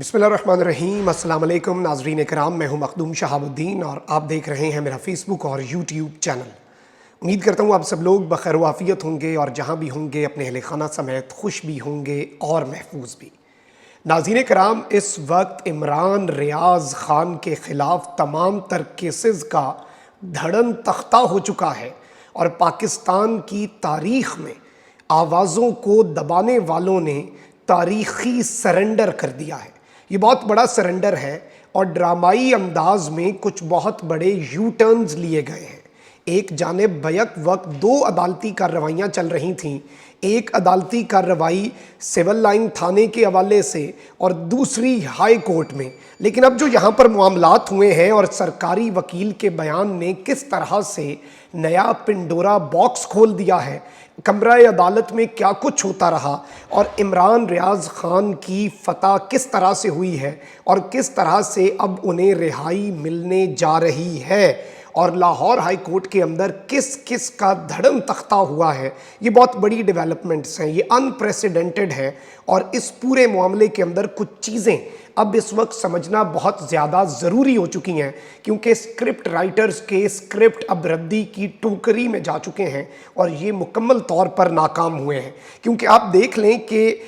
बिस्मिल्लाहिर्रहमानिर्रहीम। अस्सलाम वालेकुम नाज़रीन कराम, मैं हूं मखदूम शहाबुद्दीन और आप देख रहे हैं मेरा फेसबुक और यूट्यूब चैनल। उम्मीद करता हूं आप सब लोग बखैर वाफ़ियत होंगे और जहां भी होंगे अपने अहले खाना समेत खुश भी होंगे और महफूज भी। नाज़रीन कराम, इस वक्त इमरान रियाज़ ख़ान के ख़िलाफ़ तमाम तर केसेस का धड़न तख्ता हो चुका है और पाकिस्तान की तारीख़ में आवाज़ों को दबाने वालों ने तारीख़ी सरेंडर कर दिया है। ये बहुत बड़ा सरेंडर है और ड्रामाई अंदाज में कुछ बहुत बड़े यू टर्न्स लिए गए हैं। एक जानिब बैक वक्त दो अदालती कार्रवाइयाँ चल रही थीं, एक अदालती कार्रवाई सिविल लाइन थाने के हवाले से और दूसरी हाई कोर्ट में। लेकिन अब जो यहाँ पर मामलात हुए हैं और सरकारी वकील के बयान ने किस तरह से नया पिंडोरा बॉक्स खोल दिया है, कमरा अदालत में क्या कुछ होता रहा और इमरान रियाज़ ख़ान की फतह किस तरह से हुई है और किस तरह से अब उन्हें रिहाई मिलने जा रही है और लाहौर हाई कोर्ट के अंदर किस किस का धड़म तख्ता हुआ है, ये बहुत बड़ी डेवलपमेंट्स हैं, ये अनप्रेसिडेंटेड है। और इस पूरे मामले के अंदर कुछ चीज़ें अब इस वक्त समझना बहुत ज़्यादा ज़रूरी हो चुकी हैं, क्योंकि स्क्रिप्ट राइटर्स के स्क्रिप्ट अब रद्दी की टोकरी में जा चुके हैं और ये मुकम्मल तौर पर नाकाम हुए हैं। क्योंकि आप देख लें कि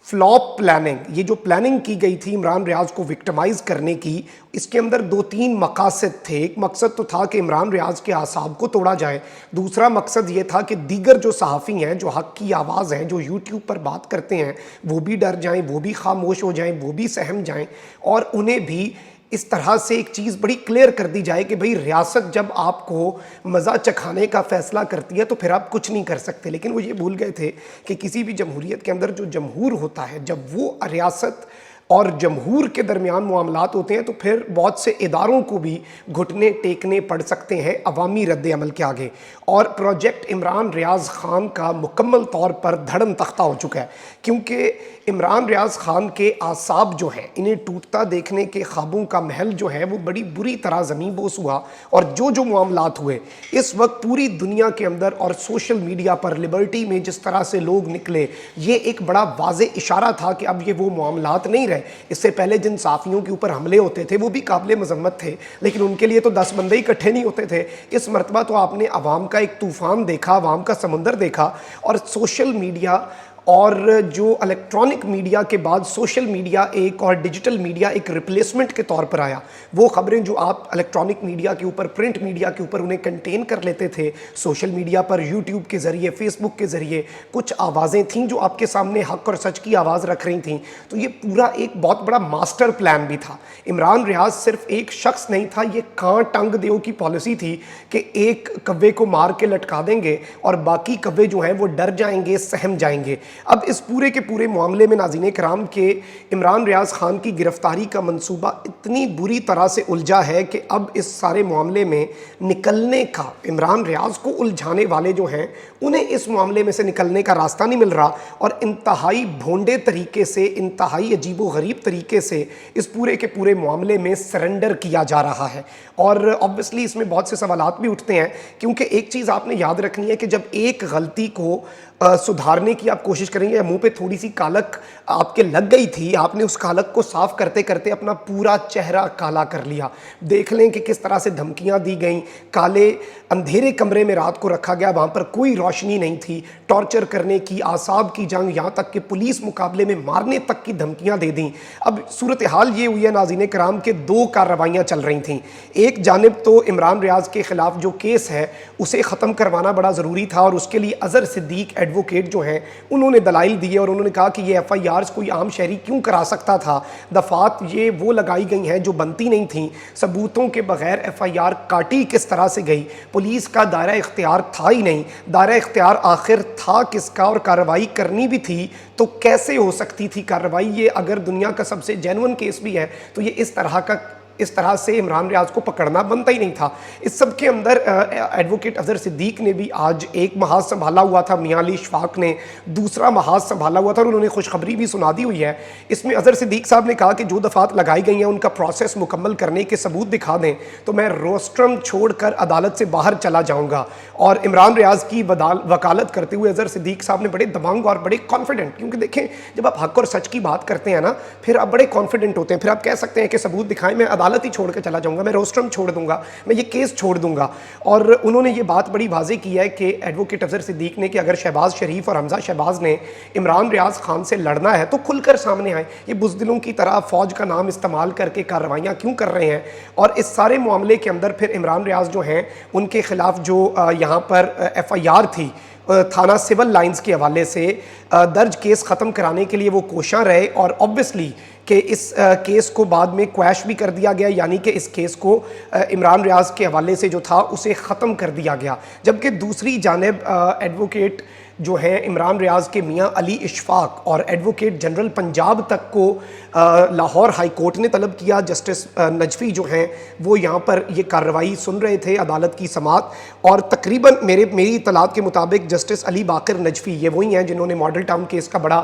फ्लॉप प्लानिंग, ये जो प्लानिंग की गई थी इमरान रियाज़ को विक्टिमाइज़ करने की, इसके अंदर दो तीन मकासद थे। एक मकसद तो था कि इमरान रियाज़ के आसाब को तोड़ा जाए, दूसरा मकसद ये था कि दीगर जो सहाफ़ी हैं, जो हक़ की आवाज़ हैं, जो यूट्यूब पर बात करते हैं, वो भी डर जाएं, वो भी खामोश हो जाएं, वो भी सहम जाएं और उन्हें भी इस तरह से एक चीज़ बड़ी क्लियर कर दी जाए कि भाई रियासत जब आपको मज़ा चखाने का फ़ैसला करती है तो फिर आप कुछ नहीं कर सकते। लेकिन वो ये भूल गए थे कि किसी भी जमहूरियत के अंदर जो जमहूर होता है, जब वो रियासत और जमहूर के दरमियान मामलात होते हैं तो फिर बहुत से इदारों को भी घुटने टेकने पड़ सकते हैं अवामी रद्द अमल के आगे। और प्रोजेक्ट इमरान रियाज़ ख़ान का मुकम्मल तौर पर धड़म तख्ता हो चुका है, क्योंकि इमरान रियाज़ ख़ान के आसाब जो हैं, इन्हें टूटता देखने के ख्वाबों का महल जो है वो बड़ी बुरी तरह ज़मीन बोस हुआ। और जो मामलात हुए इस वक्त पूरी दुनिया के अंदर और सोशल मीडिया पर लिबर्टी में जिस तरह से लोग निकले, ये एक बड़ा वाज़े इशारा था कि अब ये वो मामलात नहीं रहे। इससे पहले जिन साफ़ियों के ऊपर हमले होते थे वो भी काबिल मज़म्मत थे, लेकिन उनके लिए तो 10 बंदे इकट्ठे नहीं होते थे। इस मरतबा तो आपने अवाम का एक तूफ़ान देखा, अवाम का समंदर देखा। और सोशल मीडिया और जो इलेक्ट्रॉनिक मीडिया के बाद सोशल मीडिया एक और डिजिटल मीडिया एक रिप्लेसमेंट के तौर पर आया। वो ख़बरें जो आप इलेक्ट्रॉनिक मीडिया के ऊपर, प्रिंट मीडिया के ऊपर उन्हें कंटेन कर लेते थे, सोशल मीडिया पर यूट्यूब के ज़रिए, फेसबुक के ज़रिए कुछ आवाज़ें थीं जो आपके सामने हक़ और सच की आवाज़ रख रही थीं। तो ये पूरा एक बहुत बड़ा मास्टर प्लान भी था। इमरान रियाज़ सिर्फ एक शख्स नहीं था, ये कां टंग देव की पॉलिसी थी कि एक कव्वे को मार के लटका देंगे और बाकी कव्वे जो हैं वो डर जाएंगे, सहम जाएंगे। अब इस पूरे के पूरे मामले में नाज़रीन कराम के इमरान रियाज़ ख़ान की गिरफ़्तारी का मंसूबा इतनी बुरी तरह से उलझा है कि अब इस सारे मामले में निकलने का, इमरान रियाज़ को उलझाने वाले जो हैं उन्हें इस मामले में से निकलने का रास्ता नहीं मिल रहा और इंतहाई भोंडे तरीके से, इंतहाई अजीबो गरीब तरीके से इस पूरे के पूरे मामले में सरेंडर किया जा रहा है। और ऑब्वियसली इसमें बहुत से सवालात भी उठते हैं, क्योंकि एक चीज़ आपने याद रखनी है कि जब एक गलती को सुधारने की आप कोशिश करेंगे, मुंह पे थोड़ी सी कालक आपके लग गई थी, आपने उस कालक को साफ करते करते अपना पूरा चेहरा काला कर लिया। देख लें कि किस तरह से धमकियां दी गईं, काले अंधेरे कमरे में रात को रखा गया, वहाँ पर कोई रोशनी नहीं थी, टॉर्चर करने की, आसाब की जंग, यहाँ तक कि पुलिस मुकाबले में मारने तक की धमकियाँ दे दी। अब सूरत हाल ये हुई है नाज़रीन कराम के दो कार्रवाइयाँ चल रही थीं। एक जानिब तो इमरान रियाज़ के ख़िलाफ़ जो केस है उसे ख़त्म करवाना बड़ा ज़रूरी था और उसके लिए अज़हर सिद्दीक एडवोकेट जो हैं उन्होंने दलाइल दिए और उन्होंने कहा कि ये FIRs कोई आम शहरी क्यों करा सकता था, दफ़ात ये वो लगाई गई हैं जो बनती नहीं थी, सबूतों के बगैर FIR काटी किस तरह से गई, पुलिस का दायरा इख्तियार था ही नहीं, दायरा इख्तियार आखिर था किसका, और कार्रवाई करनी भी थी तो कैसे हो सकती थी कार्रवाई। ये अगर दुनिया का सबसे जेन्युइन केस भी है तो ये इस तरह का इस तरह से इमरान रियाज को पकड़ना बनता ही नहीं था। इस सब के अंदर एडवोकेट अजहर सिद्दीक ने भी आज एक महाज संभाला हुआ था, मियां अली इशफाक ने दूसरा महाज संभाला हुआ था और उन्होंने खुशखबरी भी सुना दी हुई है। इसमें अजहर सिद्दीक साहब ने कहा कि जो दफात लगाई गई हैं उनका प्रोसेस मुकम्मल करने के सबूत दिखा दें तो मैं रोस्ट्रम छोड़कर अदालत से बाहर चला जाऊंगा। और इमरान रियाज की वकालत करते हुए अजहर सिद्दीक साहब ने बड़े दबंग और बड़े कॉन्फिडेंट, क्योंकि देखें जब आप हक और सच की बात करते हैं ना फिर आप बड़े कॉन्फिडेंट होते हैं, फिर आप कह सकते हैं कि सबूत दिखाएं, मैं अदालत ही छोड़ के चला जाऊंगा, मैं रोस्ट्रम छोड़ दूंगा, मैं ये केस छोड़ दूंगा। और उन्होंने ये बात बड़ी वाज़ेह की है कि एडवोकेट अजहर सिद्दीक ने कि अगर शहबाज शरीफ और हमजा शहबाज ने इमरान रियाज खान से लड़ना है तो खुलकर सामने आए, ये बुज़दिलों की तरह फ़ौज का नाम इस्तेमाल करके कार्रवाइयाँ क्यों कर रहे हैं। और इस सारे मामले के अंदर फिर इमरान रियाज जो हैं उनके खिलाफ जो यहाँ पर FIR थी थाना सिविल लाइंस के हवाले से दर्ज केस ख़त्म कराने के लिए वो कोशां रहे और ऑब्वियसली कि इस केस को बाद में क्वैश भी कर दिया गया, यानी कि इस केस को इमरान रियाज के हवाले से जो था उसे ख़त्म कर दिया गया। जबकि दूसरी जानिब एडवोकेट जो हैं इमरान रियाज के मियां अली इशफाक और एडवोकेट जनरल पंजाब तक को लाहौर हाई कोर्ट ने तलब किया। जस्टिस नजफी जो हैं वो यहाँ पर ये कार्रवाई सुन रहे थे, अदालत की समात, और तकरीबन मेरी इतलात के मुताबिक जस्टिस अली बाकर नजफी ये वही हैं जिन्होंने मॉडल टाउन केस का बड़ा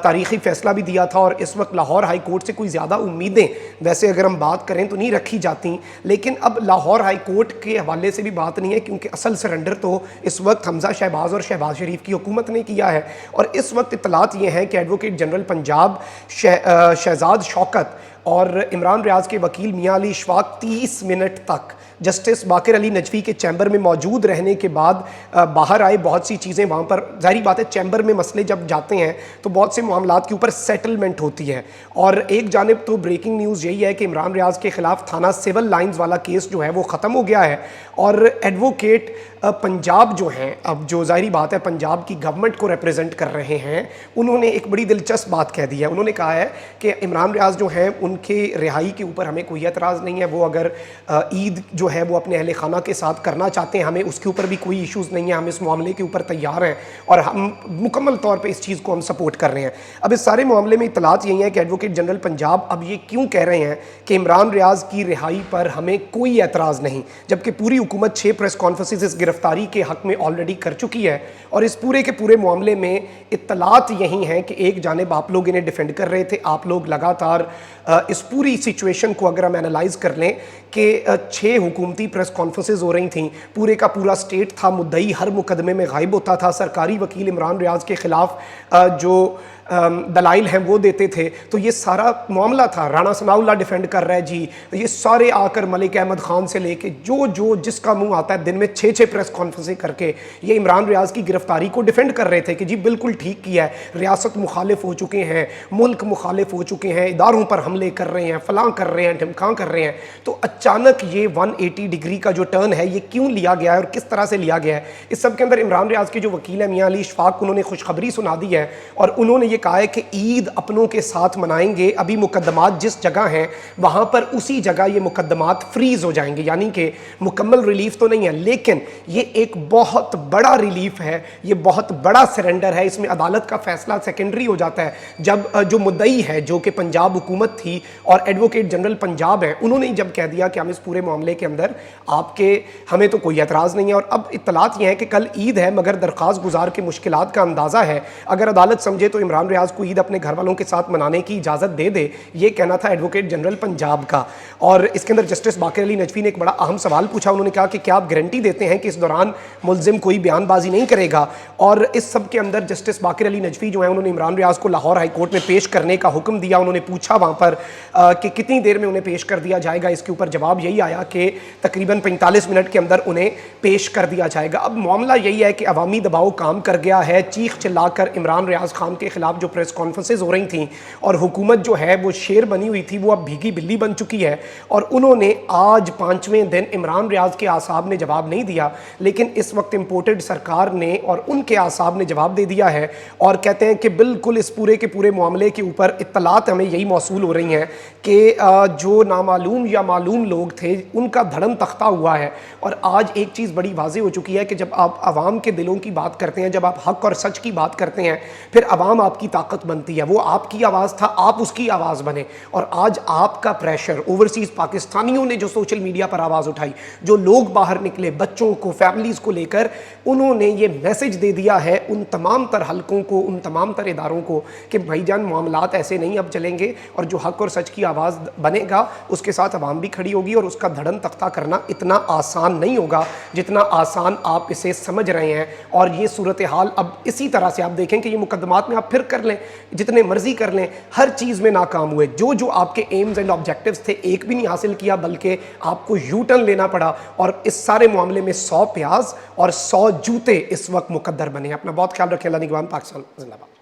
तारीख़ी फ़ैसला भी दिया था। और इस वक्त लाहौर हाई कोर्ट से कोई ज़्यादा उम्मीदें वैसे अगर हम बात करें तो नहीं रखी जाती, लेकिन अब लाहौर हाई कोर्ट के हवाले से भी बात नहीं है क्योंकि असल सरेंडर तो इस वक्त हमजा शहबाज और शहबाज शरीफ की हुकूमत ने किया है। और इस वक्त इतलात ये हैं कि एडवोकेट जनरल पंजाब शहजाद शौकत और इमरान रियाज के वकील मियां अली इशफाक 30 मिनट तक जस्टिस बाकर अली नजफी के चैम्बर में मौजूद रहने के बाद बाहर आए। बहुत सी चीज़ें वहाँ पर, जाहिर बात है चैम्बर में मसले जब जाते हैं तो बहुत से मामलात के ऊपर सेटलमेंट होती है। और एक जानिब तो ब्रेकिंग न्यूज़ यही है कि इमरान रियाज के ख़िलाफ़ थाना सिविल लाइंस वाला केस जो है वो ख़त्म हो गया है और एडवोकेट पंजाब जो हैं, अब जो ज़ाहिरी बात है पंजाब की गवर्नमेंट को रिप्रेजेंट कर रहे हैं, उन्होंने एक बड़ी दिलचस्प बात कह दी है। उन्होंने कहा है कि इमरान रियाज जो हैं उनके रिहाई के ऊपर हमें कोई एतराज़ नहीं है, वो अगर ईद जो है वो अपने अहले खाना के साथ करना चाहते हैं, हमें उसके ऊपर भी कोई इशूज़ नहीं है, हम इस मामले के ऊपर तैयार हैं और हम मुकम्मल तौर पर इस चीज़ को हम सपोर्ट कर रहे हैं। अब इस सारे मामले में इतलात यही है कि एडवोकेट जनरल पंजाब अब ये क्यों कह रहे हैं कि इमरान रियाज की रिहाई पर हमें कोई एतराज़ नहीं, जबकि पूरी हुकूमत 6 प्रेस कॉन्फ्रेंसेस इस गिरफ्तारी के हक़ में ऑलरेडी कर चुकी है। और इस पूरे के पूरे मामले में इत्तलात यही हैं कि एक जानिब आप लोग इन्हें डिफेंड कर रहे थे, आप लोग लगातार इस पूरी सिचुएशन को अगर हम एनालाइज कर लें कि 6 हुकूमती प्रेस कॉन्फ्रेंसेस हो रही थी, पूरे का पूरा स्टेट था मुद्दई, हर मुकदमे में गायब होता था, सरकारी वकील इमरान रियाज के ख़िलाफ़ जो दलाइल हैं वो देते थे, तो ये सारा मामला था। राणा सनाउल्लाह डिफेंड कर रहा है जी, ये सारे आकर मलिक अहमद ख़ान से लेके जो जिसका मुंह आता है दिन में 6 प्रेस कॉन्फ्रेंसें करके ये इमरान रियाज की गिरफ्तारी को डिफेंड कर रहे थे कि जी बिल्कुल ठीक किया है, रियासत मुखालिफ हो चुके हैं, मुल्क मुखालिफ हो चुके हैं, इदारों पर हमले कर रहे हैं, फलां कर रहे हैं, ढिमकां कर रहे हैं। तो अचानक ये 180 डिग्री का जो टर्न है ये क्यों लिया गया है और किस तरह से लिया गया है। इस सब के अंदर इमरान रियाज के जो वकील है मियां अली इशफाक, उन्होंने खुशखबरी सुना दी है और उन्होंने ये कहा है कि ईद अपनों के साथ मनाएंगे, अभी मुकदमात जिस जगह हैं वहां पर उसी जगह ये मुकदमात फ्रीज हो जाएंगे, यानी कि मुकम्मल रिलीफ तो नहीं है लेकिन ये एक बहुत बड़ा रिलीफ है, ये बहुत बड़ा सरेंडर है। इसमें अदालत का फैसला सेकेंडरी हो जाता है। जब जो मुद्दई है जो कि पंजाब हुकूमत थी और एडवोकेट जनरल पंजाब है, उन्होंने जब कह दिया कि हम इस पूरे मामले के अंदर आपके हमें तो कोई एतराज़ नहीं है। और अब इत्तलात ये है कि कल ईद है मगर दरख्वास्त गुजार के मुश्किलात का अंदाज़ा है, अगर अदालत समझे तो इमरान रियाज को ईद अपने घर वालों के साथ मनाने की इजाज़त दे दे, ये कहना था एडवोकेट जनरल पंजाब का। और इसके अंदर जस्टिस बाकर अली नजफी ने एक बड़ा अहम सवाल पूछा, उन्होंने कहा कि क्या आप गारंटी देते हैं कि इस दौरान मुलजिम कोई बयानबाजी नहीं करेगा। और इस सब के अंदर जस्टिस बाकर अली नजफी जो है उन्होंने इमरान रियाज को लाहौर हाई कोर्ट में पेश करने का हुक्म दिया। उन्होंने पूछा वहाँ पर कि कितनी देर में उन्हें पेश कर दिया जाएगा, इसके ऊपर जवाब यही आया कि तकरीबन 45 मिनट के अंदर उन्हें पेश कर दिया जाएगा। अब मामला यही है कि अवामी दबाव काम कर गया है, चीख चिल्लाकर इमरान रियाज खान के खिलाफ जो प्रेस कॉन्फ्रेंसेज हो रही थी और हुकूमत जो है वो शेर बनी हुई थी वो अब भीगी बिल्ली बन चुकी है। और उन्होंने आज 5वें दिन इमरान रियाज के आसाब ने जवाब नहीं दिया, लेकिन इस वक्त इंपोर्टेड सरकार ने और उनके आसाब ने जवाब दे दिया है और कहते हैं कि बिल्कुल इस पूरे के पूरे मामले के ऊपर इत्तलात हमें यही मौसूल हो रही हैं कि जो नामालूम या मालूम लोग थे उनका धड़म तख्ता हुआ है। और आज एक चीज़ बड़ी वाज़ेह हो चुकी है कि जब आप आवाम के दिलों की बात करते हैं, जब आप हक और सच की बात करते हैं, फिर आवाम आपकी کی طاقت بنتی ہے, وہ آپ کی آواز تھا, آپ اس کی آواز بنے. اور آج آپ کا پریشر, اوورسیز پاکستانیوں نے جو سوشل میڈیا پر آواز اٹھائی, جو لوگ باہر نکلے بچوں کو, فیملیز کو لے کر, انہوں نے یہ میسج دے دیا ہے ان تمام تر حلقوں کو, ان تمام تر اداروں کو کہ بھائی جان معاملات ایسے نہیں اب چلیں گے, اور جو حق اور سچ کی آواز بنے گا اس کے ساتھ عوام بھی کھڑی ہوگی, اور اس کا دھڑن تختہ کرنا اتنا آسان نہیں ہوگا جتنا آسان آپ اسے سمجھ رہے ہیں. اور یہ صورتحال اب اسی طرح سے آپ دیکھیں کہ یہ مقدمات میں آپ پھر کر لیں, جتنے مرضی کر لیں, ہر چیز میں ناکام ہوئے. جو آپ کے ایمز اینڈ آبجیکٹیوز تھے ایک بھی نہیں حاصل کیا, بلکہ آپ کو یو ٹرن لینا پڑا, اور اس سارے معاملے میں 100 پیاز اور 100 جوتے اس وقت مقدر بنے ہیں. اپنا بہت خیال رکھیں. اللہ نگہبان. پاکستان زندہ باد.